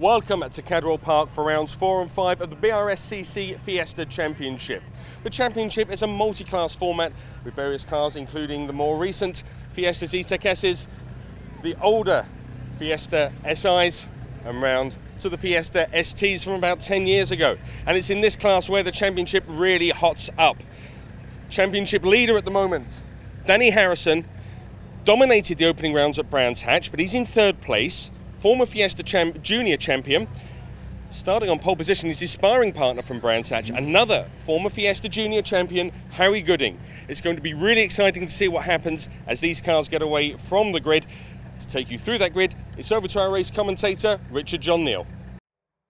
Welcome to Cadwell Park for rounds 4 and 5 of the BRSCC Fiesta Championship. The championship is a multi-class format with various cars, including the more recent Fiesta Zetec-S's, the older Fiesta SIs, and round to the Fiesta STs from about 10 years ago. And it's in this class where the championship really hots up. Championship leader at the moment, Danny Harrison, dominated the opening rounds at Brands Hatch, but he's in third place. Former Fiesta Junior champion. Starting on pole position is his sparring partner from Brands Hatch, another former Fiesta Junior champion, Harry Gooding. It's going to be really exciting to see what happens as these cars get away from the grid. To take you through that grid, it's over to our race commentator, Richard John Neal.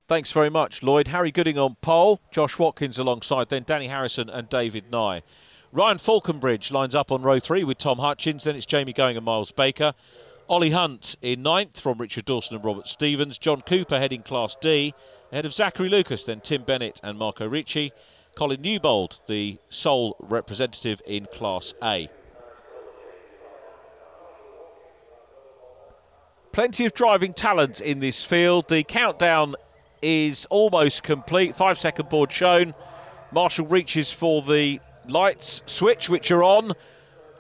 Thanks very much, Lloyd. Harry Gooding on pole, Josh Watkins alongside, then Danny Harrison and David Nye. Ryan Falconbridge lines up on row 3 with Tom Hutchins, then it's Jamie Going and Miles Baker. Ollie Hunt in 9th from Richard Dawson and Robert Stevens. John Cooper heading Class D, ahead of Zachary Lucas, then Tim Bennett and Marco Ricci. Colin Newbold, the sole representative in Class A. Plenty of driving talent in this field. The countdown is almost complete. 5-second board shown. Marshall reaches for the lights switch, which are on.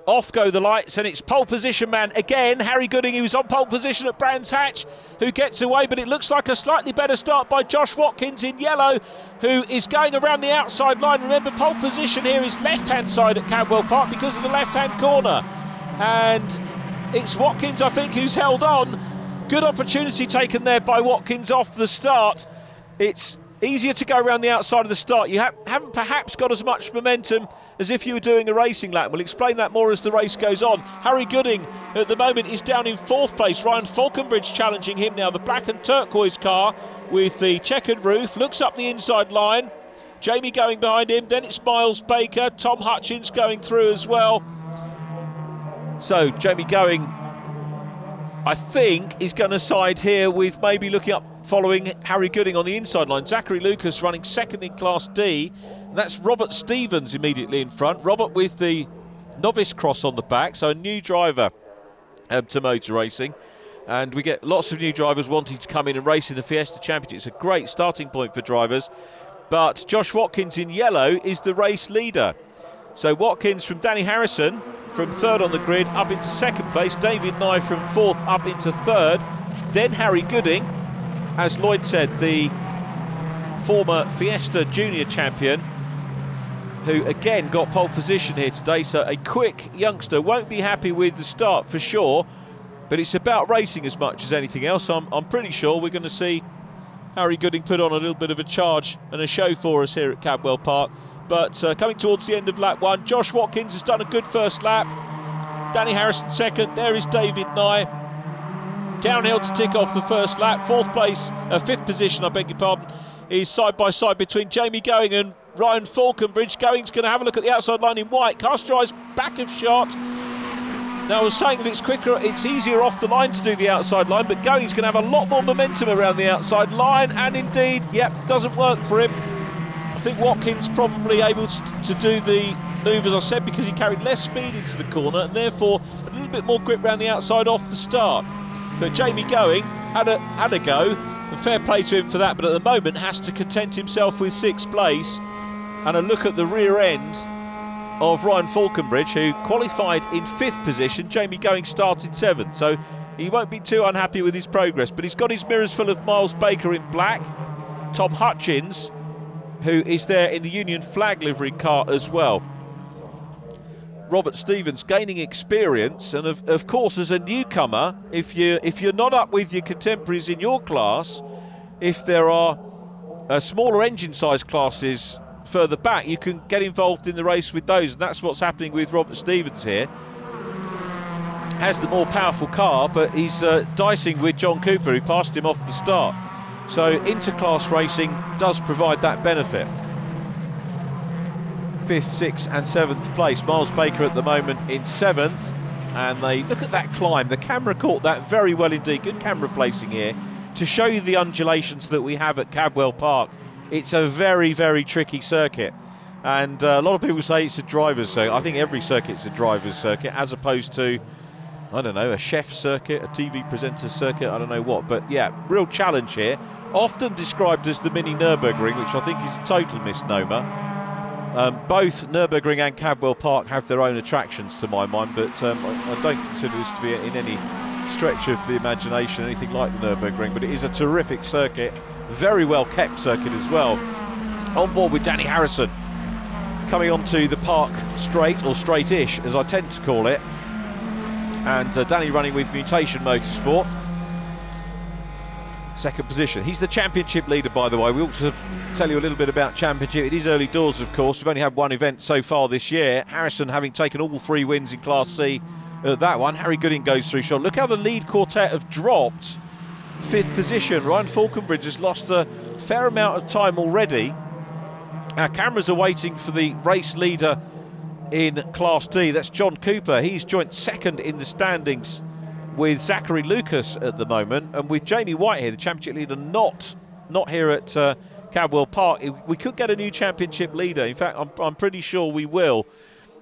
Off go the lights, and it's pole position man again, Harry Gooding, who was on pole position at Brands Hatch, who gets away, but it looks like a slightly better start by Josh Watkins in yellow, who is going around the outside line. Remember, pole position here is left-hand side at Cadwell Park because of the left-hand corner. And it's Watkins, I think, who's held on. Good opportunity taken there by Watkins off the start. It's easier to go around the outside of the start. You haven't perhaps got as much momentum as if you were doing a racing lap. We'll explain that more as the race goes on. Harry Gooding at the moment is down in 4th place. Ryan Falconbridge challenging him now. The black and turquoise car with the checkered roof looks up the inside line. Jamie Going behind him. Then it's Miles Baker. Tom Hutchins going through as well. So Jamie Going, I think, is going to side here with maybe looking up following Harry Gooding on the inside line. Zachary Lucas running 2nd in Class D. And that's Robert Stevens immediately in front. Robert with the novice cross on the back, so a new driver to motor racing. And we get lots of new drivers wanting to come in and race in the Fiesta Championship. It's a great starting point for drivers. But Josh Watkins in yellow is the race leader. So Watkins from Danny Harrison from 3rd on the grid up into 2nd place. David Nye from 4th up into 3rd. Then Harry Gooding, as Lloyd said, the former Fiesta Junior champion, who again got pole position here today. So a quick youngster, won't be happy with the start for sure, but it's about racing as much as anything else. I'm pretty sure we're going to see Harry Gooding put on a little bit of a charge and a show for us here at Cadwell Park. But coming towards the end of lap 1, Josh Watkins has done a good first lap. Danny Harrison 2nd, there is David Nye. Downhill to tick off the first lap. 5th position, I beg your pardon, is side by side between Jamie Going and Ryan Falconbridge. Going's going to have a look at the outside line in white. Cast your eyes back of shot. Now I was saying that it's quicker, it's easier off the line to do the outside line, but Going's going to have a lot more momentum around the outside line, and indeed, yep, doesn't work for him. I think Watkins probably able to do the move, as I said, because he carried less speed into the corner and therefore a little bit more grip around the outside off the start. But Jamie Going had a go, and fair play to him for that, but at the moment has to content himself with 6th place. And a look at the rear end of Ryan Falconbridge, who qualified in 5th position. Jamie Going started 7th, so he won't be too unhappy with his progress. But he's got his mirrors full of Miles Baker in black, Tom Hutchins, who is there in the Union flag livery car as well. Robert Stevens gaining experience, and of course as a newcomer, if you're not up with your contemporaries in your class, if there are smaller engine size classes further back, you can get involved in the race with those, and that's what's happening with Robert Stevens here. Has the more powerful car, but he's dicing with John Cooper, who passed him off the start. So inter-class racing does provide that benefit. 5th, 6th and 7th place. Miles Baker at the moment in 7th, and they look at that climb. The camera caught that very well indeed. Good camera placing here to show you the undulations that we have at Cadwell Park. It's a very, very tricky circuit, and a lot of people say it's a driver's circuit. I think every circuit's a driver's circuit, as opposed to, I don't know, a chef circuit, a TV presenter circuit, I don't know what. But yeah, real challenge here. often described as the mini Nürburgring, which I think is a total misnomer. Both Nürburgring and Cadwell Park have their own attractions to my mind, but I don't consider this to be in any stretch of the imagination anything like the Nürburgring, but it is a terrific circuit, very well kept circuit as well. On board with Danny Harrison, coming onto the park straight, or straight-ish as I tend to call it, and Danny running with Mutation Motorsport. Second position. He's the championship leader, by the way. We ought to tell you a little bit about championship. It is early doors, of course. We've only had one event so far this year. Harrison having taken all 3 wins in Class C at that one. Harry Gooding goes through shot. Look how the lead quartet have dropped. 5th position. Ryan Falconbridge has lost a fair amount of time already. Our cameras are waiting for the race leader in Class D. That's John Cooper. He's joint 2nd in the standings with Zachary Lucas at the moment, and with Jamie White here, the championship leader, not here at Cadwell Park. We could get a new championship leader. In fact, I'm pretty sure we will.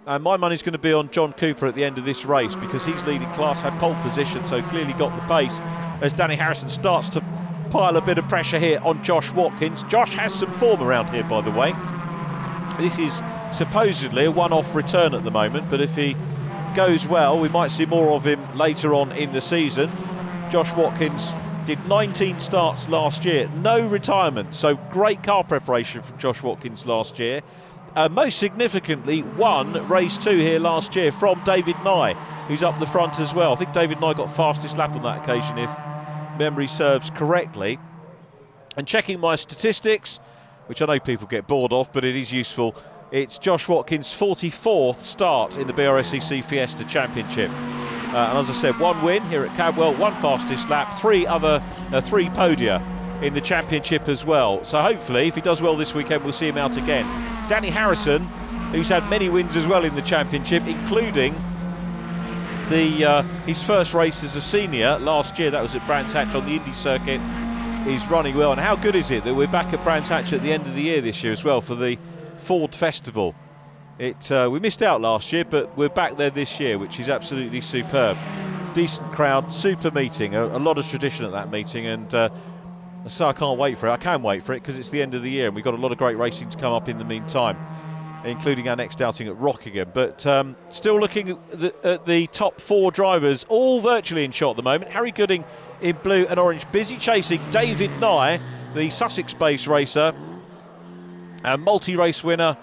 And my money's going to be on John Cooper at the end of this race, because he's leading class, had pole position, so clearly got the pace as Danny Harrison starts to pile a bit of pressure here on Josh Watkins. Josh has some form around here, by the way. This is supposedly a one-off return at the moment, but if he goes well, we might see more of him later on in the season. Josh Watkins did 19 starts last year, no retirement, so great car preparation from Josh Watkins last year. Most significantly, won race 2 here last year from David Nye, who's up the front as well. I think David Nye got fastest lap on that occasion, if memory serves correctly. And checking my statistics, which I know people get bored of, but it is useful, it's Josh Watkins' 44th start in the BRSCC Fiesta Championship. And as I said, 1 win here at Cadwell, 1 fastest lap, 3 podia in the championship as well. So hopefully, if he does well this weekend, we'll see him out again. Danny Harrison, who's had many wins as well in the championship, including his first race as a senior last year. That was at Brands Hatch on the Indy circuit. He's running well. And how good is it that we're back at Brands Hatch at the end of the year this year as well for the Ford Festival. We missed out last year, but we're back there this year, which is absolutely superb. Decent crowd, super meeting, a lot of tradition at that meeting, and so I can't wait for it. I can wait for it because it's the end of the year and we've got a lot of great racing to come up in the meantime, including our next outing at Rockingham. But still looking at the top 4 drivers, all virtually in shot at the moment. Harry Gooding in blue and orange, busy chasing David Nye, the Sussex-based racer, a multi-race winner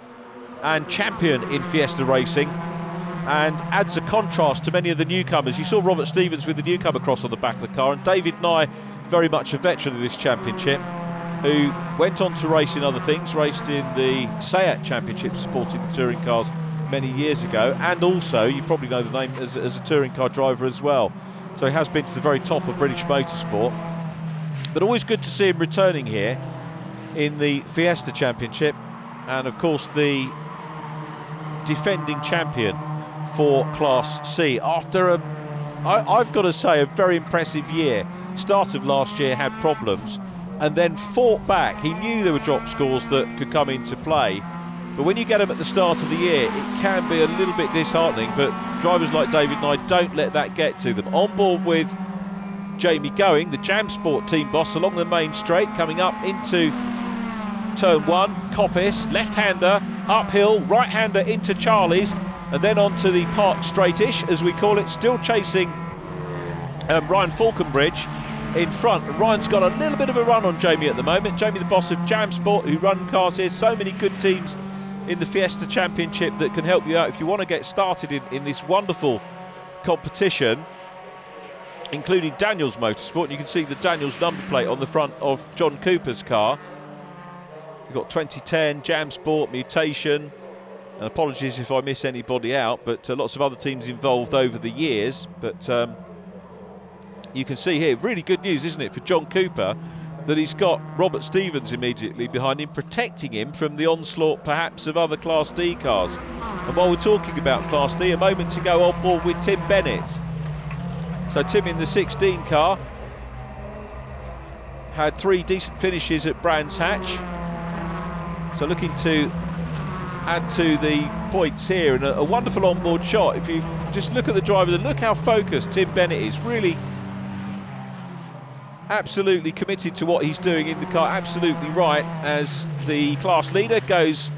and champion in Fiesta racing, and adds a contrast to many of the newcomers. You saw Robert Stevens with the newcomer cross on the back of the car, and David Nye, very much a veteran of this championship, who went on to race in other things, raced in the SEAT Championship supporting the touring cars many years ago, and also, you probably know the name as a touring car driver as well. So he has been to the very top of British motorsport. But always good to see him returning here in the Fiesta Championship, and of course the defending champion for Class C after I've got to say, a very impressive year. Start of last year had problems and then fought back. He knew there were drop scores that could come into play, but when you get them at the start of the year, it can be a little bit disheartening. But drivers like David Nye don't let that get to them. On board with Jamie Going, the Jam Sport team boss, along the main straight, coming up into turn 1, Coppice, left-hander, uphill, right-hander into Charlie's, and then onto the park straight-ish, as we call it, still chasing Ryan Falconbridge in front. Ryan's got a little bit of a run on Jamie at the moment. Jamie, the boss of Jam Sport, who run cars here. So many good teams in the Fiesta Championship that can help you out if you want to get started in this wonderful competition, including Daniels Motorsport. You can see the Daniels number plate on the front of John Cooper's car. We've got 2010, Jam Sport, Mutation, and apologies if I miss anybody out, but lots of other teams involved over the years. But you can see here, really good news, isn't it, for John Cooper, that he's got Robert Stevens immediately behind him, protecting him from the onslaught perhaps of other Class D cars. And while we're talking about Class D, a moment to go on board with Tim Bennett. So Tim in the 16 car had 3 decent finishes at Brands Hatch, so looking to add to the points here, and a wonderful onboard shot. If you just look at the driver, and look how focused Tim Bennett is, really absolutely committed to what he's doing in the car, absolutely right, as the class leader goes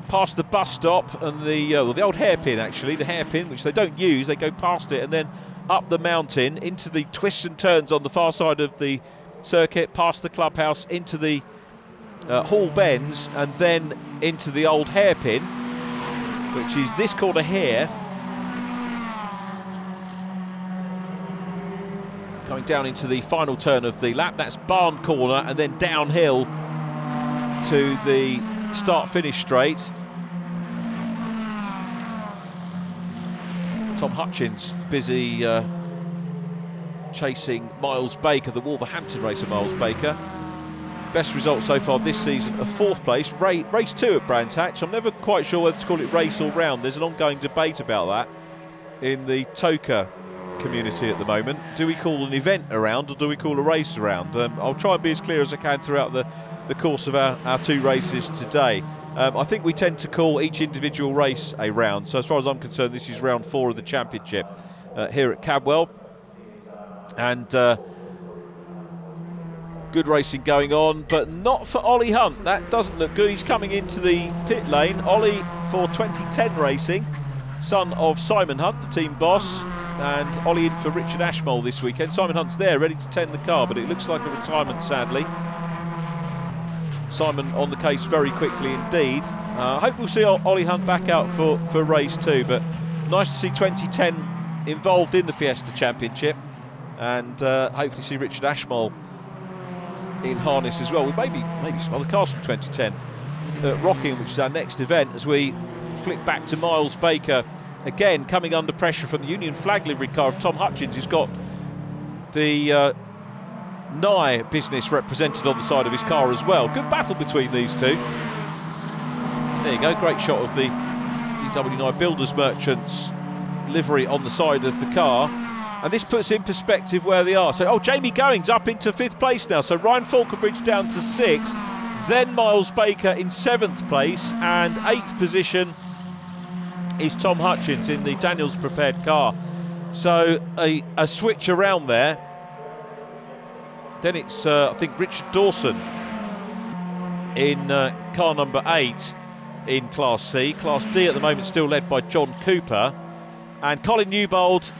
past the bus stop and the old hairpin, actually, the hairpin, which they don't use, they go past it and then up the mountain into the twists and turns on the far side of the circuit, past the clubhouse, into the Hall bends, and then into the old hairpin, which is this corner here. Going down into the final turn of the lap, that's Barn corner, and then downhill to the start-finish straight. Tom Hutchins busy chasing Miles Baker, the Wolverhampton racer Miles Baker. Best result so far this season, a 4th place, race 2 at Brands Hatch. I'm never quite sure whether to call it race or round. There's an ongoing debate about that in the Toka community at the moment. Do we call an event a round or do we call a race a round? I'll try and be as clear as I can throughout the course of our 2 races today. I think we tend to call each individual race a round, so as far as I'm concerned, this is round 4 of the championship here at Cadwell. And good racing going on, but not for Ollie Hunt. That doesn't look good. He's coming into the pit lane. Ollie for 2010 racing, son of Simon Hunt, the team boss, and Ollie in for Richard Ashmole this weekend. Simon Hunt's there, ready to tend the car, but it looks like a retirement, sadly. Simon on the case very quickly indeed. I hope we'll see Ollie Hunt back out for race 2, but nice to see 2010 involved in the Fiesta Championship, and hopefully see Richard Ashmole in harness as well, with maybe some other cars from 2010 rocking, which is our next event, as we flick back to Miles Baker again, coming under pressure from the Union flag livery car of Tom Hutchins, who's got the Nye business represented on the side of his car as well. Good battle between these two. There you go, great shot of the DW Nye Builders Merchants livery on the side of the car. And this puts in perspective where they are. So, Jamie Goings up into 5th place now. So Ryan Falconbridge down to 6th. Then Miles Baker in 7th place. And 8th position is Tom Hutchins in the Daniels prepared car. So a switch around there. Then it's, I think, Richard Dawson in car number 8 in Class C. Class D at the moment still led by John Cooper. And Colin Newbold,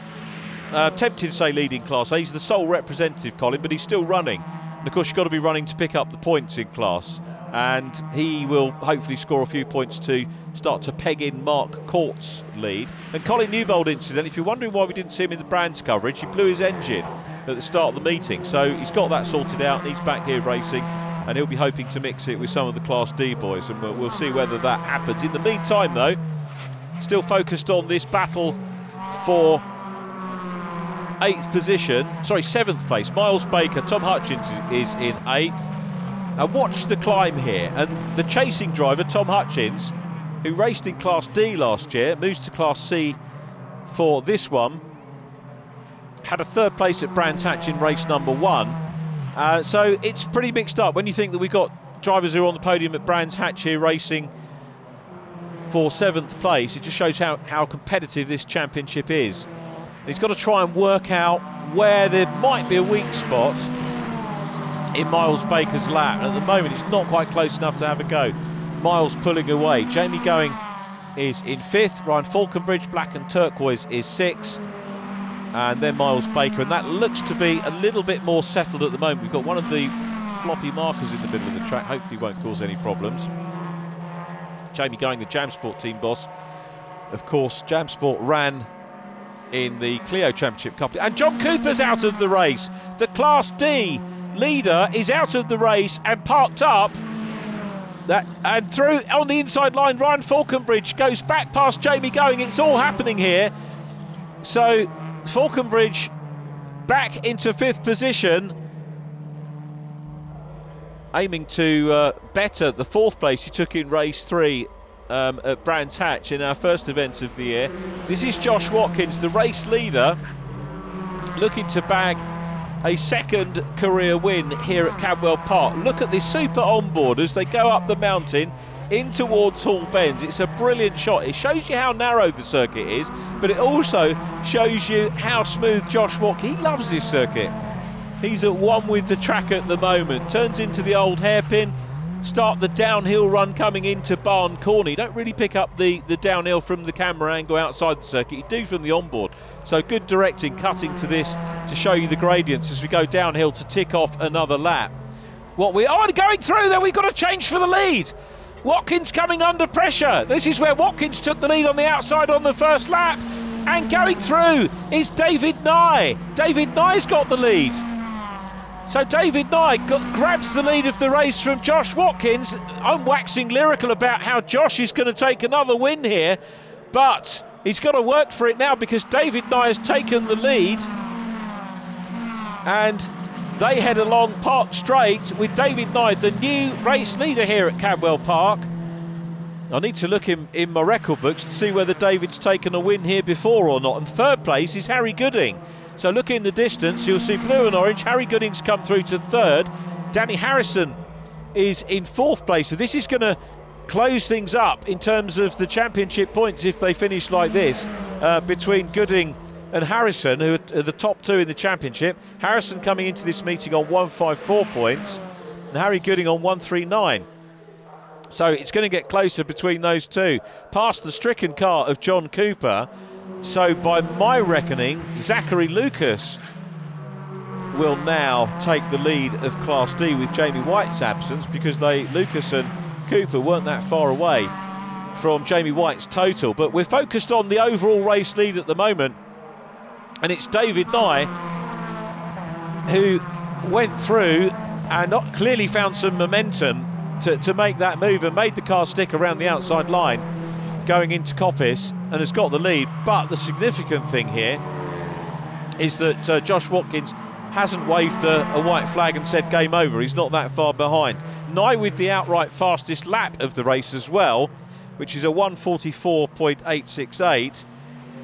tempted to say leading Class A. He's the sole representative, Colin, but he's still running. And of course, you've got to be running to pick up the points in class. And he will hopefully score a few points to start to peg in Mark Court's lead. And Colin Newbold, incidentally, if you're wondering why we didn't see him in the Brands coverage, he blew his engine at the start of the meeting. So he's got that sorted out, and he's back here racing, and he'll be hoping to mix it with some of the Class D boys, and we'll see whether that happens. In the meantime, though, still focused on this battle for 7th place. Miles Baker, Tom Hutchins is in 8th. Now watch the climb here, and the chasing driver, Tom Hutchins, who raced in Class D last year, moves to Class C for this one. Had a 3rd place at Brands Hatch in race number 1. So it's pretty mixed up when you think that we've got drivers who are on the podium at Brands Hatch here racing for 7th place. It just shows how competitive this championship is. And he's got to try and work out where there might be a weak spot in Miles Baker's lap. At the moment, it's not quite close enough to have a go. Miles pulling away. Jamie Going is in 5th. Ryan Falconbridge, black and turquoise, is 6th. And then Miles Baker, and that looks to be a little bit more settled at the moment. We've got one of the floppy markers in the middle of the track, hopefully won't cause any problems. Jamie Going, the Jam Sport team boss. Of course, Jam Sport ran in the Clio Championship Cup, and John Cooper's out of the race. The Class D leader is out of the race and parked up. And through on the inside line, Ryan Falconbridge goes back past Jamie Going. It's all happening here. So Falconbridge back into 5th position, aiming to better the 4th place he took in race 3 at Brands Hatch in our first event of the year. This is Josh Watkins, the race leader, looking to bag a 2nd career win here at Cadwell Park. Look at this super onboard as they go up the mountain in towards Hall Bends. It's a brilliant shot. It shows you how narrow the circuit is, but it also shows you how smooth Josh Watkins. He loves this circuit. He's at one with the track at the moment. Turns into the old hairpin. Start the downhill run coming into Barn Corner. You don't really pick up the downhill from the camera angle outside the circuit. You do from the onboard. So good directing, cutting to this to show you the gradients as we go downhill to tick off another lap. What we are going through there, we've got to change for the lead. Watkins coming under pressure. This is where Watkins took the lead on the outside on the first lap. And going through is David Nye. David Nye's got the lead. So David Nye grabs the lead of the race from Josh Watkins. I'm waxing lyrical about how Josh is going to take another win here, but he's got to work for it now because David Nye has taken the lead. And they head along Park Straight with David Nye, the new race leader here at Cadwell Park. I need to look in my record books to see whether David's taken a win here before or not. And third place is Harry Gooding. So look in the distance, you'll see blue and orange. Harry Gooding's come through to third. Danny Harrison is in fourth place. So this is going to close things up in terms of the championship points if they finish like this, between Gooding and Harrison, who are the top two in the championship. Harrison coming into this meeting on 154 points and Harry Gooding on 139. So it's going to get closer between those two. Past the stricken car of John Cooper. So by my reckoning, Zachary Lucas will now take the lead of Class D with Jamie White's absence, because Lucas and Cooper weren't that far away from Jamie White's total. But we're focused on the overall race lead at the moment, and it's David Nye who went through and clearly found some momentum to make that move and made the car stick around the outside line going into Coppice and has got the lead. But the significant thing here is that Josh Watkins hasn't waved a white flag and said game over. He's not that far behind. Nye with the outright fastest lap of the race as well, which is a 1:44.868,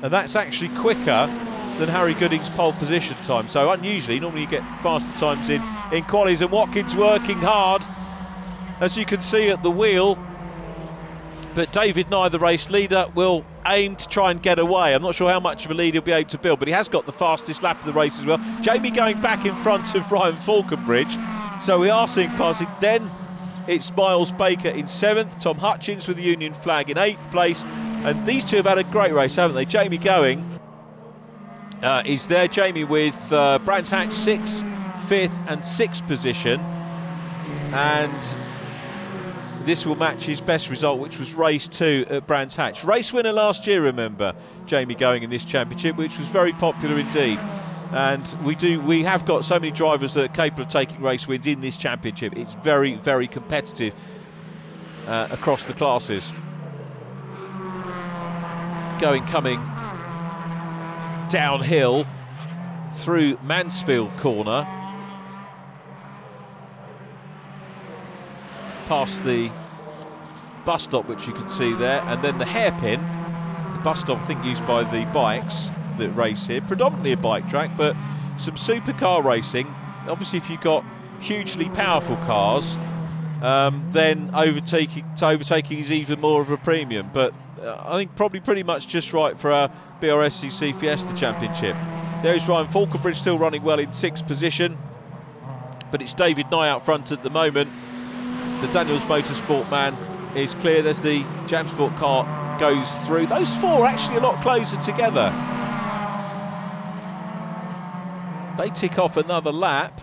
and that's actually quicker than Harry Gooding's pole position time. So unusually, normally you get faster times in qualies, and Watkins working hard, as you can see at the wheel. But David Nye, the race leader, will aim to try and get away. I'm not sure how much of a lead he'll be able to build, but he has got the fastest lap of the race as well. Jamie going back in front of Ryan Falconbridge. So we are seeing passing. Then it's Miles Baker in 7th, Tom Hutchins with the Union flag in 8th place. And these two have had a great race, haven't they? Jamie going is there. Jamie with Brands Hatch 6th, 5th and 6th position. And this will match his best result, which was race 2 at Brands Hatch. Race winner last year, remember, Jamie going in this championship, which was very popular indeed. And we have got so many drivers that are capable of taking race wins in this championship. It's very, very competitive across the classes. Coming downhill through Mansfield Corner, past the bus stop, which you can see there, and then the hairpin, the bus stop I think used by the bikes that race here, predominantly a bike track, but some supercar racing. Obviously if you've got hugely powerful cars, then overtaking is even more of a premium. But I think probably pretty much just right for our BRSCC Fiesta Championship. There's Ryan Falconbridge still running well in 6th position, but it's David Nye out front at the moment. The Daniels Motorsport man is clear. There's the Jamsport car goes through. Those four are actually a lot closer together. They tick off another lap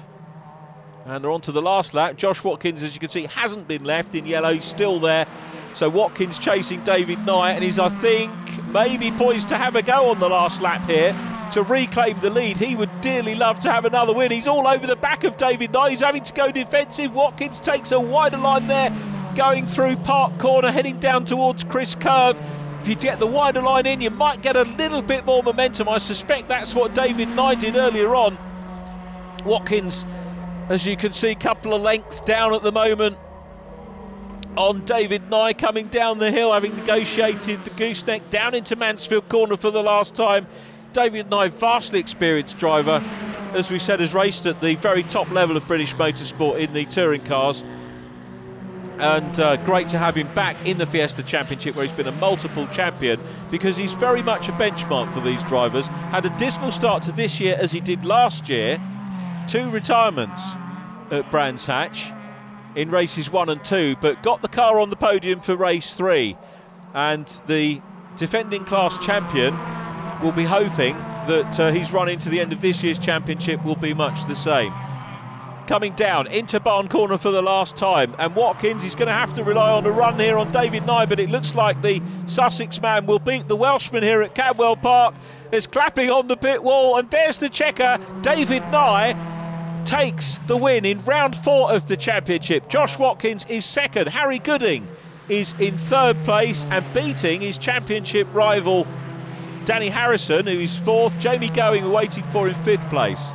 and they're on to the last lap. Josh Watkins, as you can see, hasn't been left in yellow. He's still there. So Watkins chasing David Nye, and he's, I think, maybe poised to have a go on the last lap here to reclaim the lead. He would dearly love to have another win. He's all over the back of David Nye. He's having to go defensive. Watkins takes a wider line there, going through Park Corner, heading down towards Chris Curve. If you get the wider line in, you might get a little bit more momentum. I suspect that's what David Nye did earlier on. Watkins, as you can see, a couple of lengths down at the moment on David Nye, coming down the hill, having negotiated the gooseneck down into Mansfield Corner for the last time. David Nye, vastly experienced driver, as we said, has raced at the very top level of British motorsport in the touring cars. And great to have him back in the Fiesta Championship, where he's been a multiple champion, because he's very much a benchmark for these drivers. Had a dismal start to this year, as he did last year, 2 retirements at Brands Hatch in races 1 and 2, but got the car on the podium for race 3. And the defending class champion will be hoping that his run into the end of this year's championship will be much the same. Coming down into barn corner for the last time, and Watkins is going to have to rely on a run here on David Nye, but it looks like the Sussex man will beat the Welshman here at Cadwell Park. There's clapping on the pit wall, and there's the checker. David Nye takes the win in round 4 of the championship. Josh Watkins is second. Harry Gooding is in 3rd place and beating his championship rival Danny Harrison, who is 4th. Jamie Going waiting for in 5th place.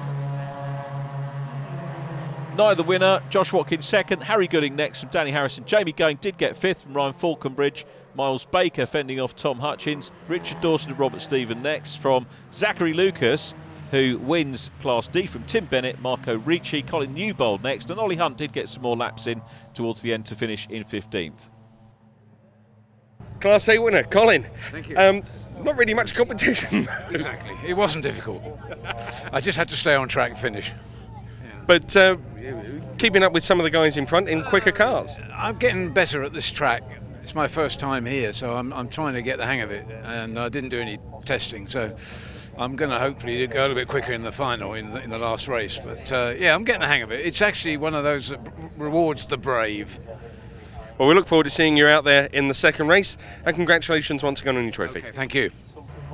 Nye the winner, Josh Watkins 2nd, Harry Gooding next from Danny Harrison. Jamie Going did get 5th from Ryan Falconbridge. Miles Baker fending off Tom Hutchins. Richard Dawson and Robert Stephen next from Zachary Lucas, who wins Class D from Tim Bennett, Marco Ricci, Colin Newbold next, and Ollie Hunt did get some more laps in towards the end to finish in 15th. Class A winner, Colin. Thank you. Not really much competition. Exactly. It wasn't difficult. I just had to stay on track and finish. But keeping up with some of the guys in front in quicker cars. I'm getting better at this track. It's my first time here, so I'm trying to get the hang of it. And I didn't do any testing, so I'm going to hopefully go a little bit quicker in the final, in the last race. But yeah, I'm getting the hang of it. It's actually one of those that rewards the brave. Well, we look forward to seeing you out there in the second race, and congratulations once again on your trophy. Okay, thank you.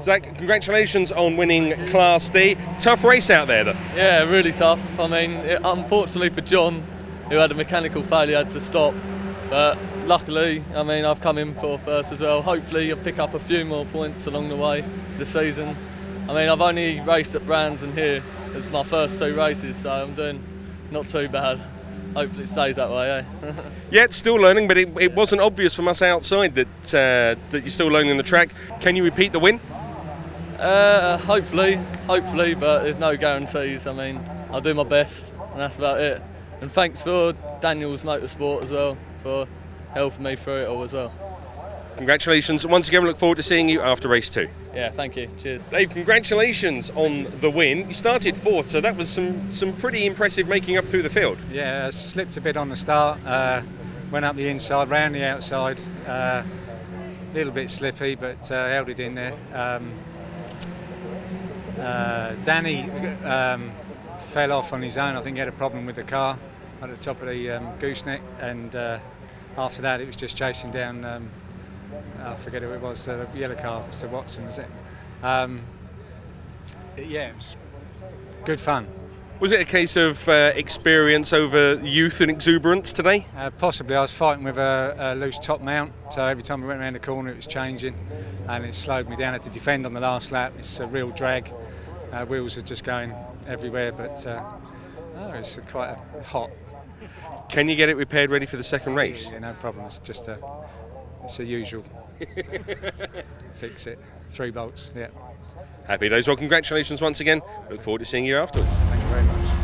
Zach, congratulations on winning Class D. Tough race out there, though. Yeah, really tough. I mean, unfortunately for John, who had a mechanical failure, had to stop. But luckily, I mean, I've come in for first as well. Hopefully, I'll pick up a few more points along the way this season. I mean, I've only raced at Brands and here. It's my first 2 races, so I'm doing not too bad. Hopefully it stays that way, eh? Yeah, it's still learning, but it wasn't obvious from us outside that you're still learning the track. Can you repeat the win? Hopefully, but there's no guarantees. I mean, I'll do my best, and that's about it. And thanks for Daniel's Motorsport as well for helping me through it all as well. Congratulations. Once again, we look forward to seeing you after race 2. Yeah, thank you. Cheers. Dave, congratulations on the win. You started 4th, so that was some pretty impressive making up through the field. Yeah, I slipped a bit on the start, went up the inside, round the outside, a little bit slippy, but held it in there. Danny fell off on his own. I think he had a problem with the car at the top of the gooseneck, and after that it was just chasing down, I forget who it was, the yellow car, Mr. Watson, was it? Yeah, it was good fun. Was it a case of experience over youth and exuberance today? Possibly. I was fighting with a loose top mount, so every time we went around the corner it was changing, and it slowed me down. I had to defend on the last lap. It's a real drag. Wheels are just going everywhere, but it's quite hot. Can you get it repaired ready for the second race? Yeah, no problem. It's just it's the usual. Fix it. 3 bolts. Yeah. Happy days. Well, congratulations once again. Look forward to seeing you afterwards. Thank you very much.